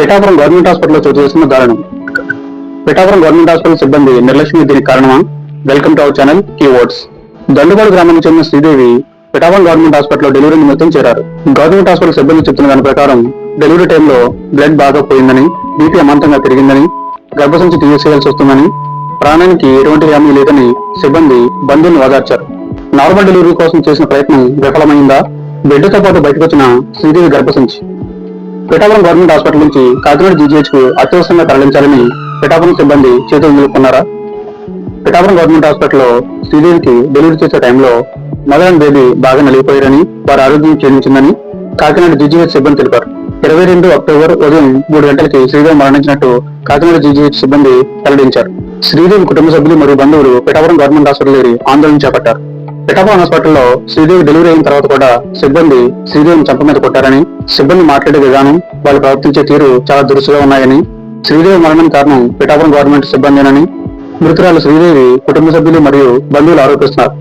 Pithapuram government హాస్పిటల్లో చోటు చేసుకున్న దారుణం. పిఠాపురం గవర్నమెంట్ హాస్పిటల్ సిబ్బంది నిర్లక్ష్యం దీనికి కారణమా? Welcome to our channel keywords. Dandupadu గ్రామానికి చెందిన శ్రీదేవి పిఠాపురం గవర్నమెంట్ హాస్పిటల్లో డెలివరీ నిమిత్తం చేరారు. గవర్నమెంట్ హాస్పిటల్ సిబ్బంది చెప్తున్న దాని ప్రకారం డెలివరీ టైంలో బ్లడ్ బాగా పోయిందని, బీపీ అమాంతంగా పెరిగిందని, గర్భసంచి తీసేయాల్సి వస్తుందని, ప్రాణానికి ఎటువంటి హామీ లేదని సిబ్బంది బంధువులను ఓదార్చారు. నార్మల్ డెలివరీ కోసం చేసిన ప్రయత్నం విఫలమైందా? బిడ్డతో పాటు బయటకు వచ్చిన శ్రీదేవి గర్భసంచి. పిఠాపురం గవర్నమెంట్ హాస్పిటల్ నుంచి కాకినాడ జీజీహెచ్ కు అత్యవసరంగా తరలించాలని పిఠాపురం సిబ్బంది చేతులు నిలుపుకున్నారా? పిఠాపురం గవర్నమెంట్ హాస్పిటల్లో శ్రీదేవికి డెలివరీ చేసే టైంలో మదర్ అండ్ బేబీ బాగా నలిగిపోయారని, వారి ఆరోగ్యం క్షీణించిందని కాకినాడ జీజీహెచ్ సిబ్బంది తెలిపారు. 22 అక్టోబర్ ఉదయం 3 గంటలకి శ్రీదేవి మరణించినట్టు కాకినాడ జీజీహెచ్ సిబ్బంది వెల్లడించారు. శ్రీదేవి కుటుంబ సభ్యులు మరియు బంధువులు పిఠాపురం గవర్నమెంట్ హాస్పిటల్ చేరి ఆందోళన చేపట్టారు. పిఠాపురం హాస్పిటల్లో శ్రీదేవి డెలివరీ అయిన తర్వాత కూడా సిబ్బంది శ్రీదేవిని చంప మీద కొట్టారని, సిబ్బంది మాట్లాడే విధానం, వాళ్ళు ప్రవర్తించే తీరు చాలా దురుసుగా ఉన్నాయని, శ్రీదేవి మరణం కారణం పిఠాపురం గవర్నమెంట్ సిబ్బందేనని మృతురాలు శ్రీదేవి కుటుంబ సభ్యులు మరియు బంధువులు ఆరోపిస్తున్నారు.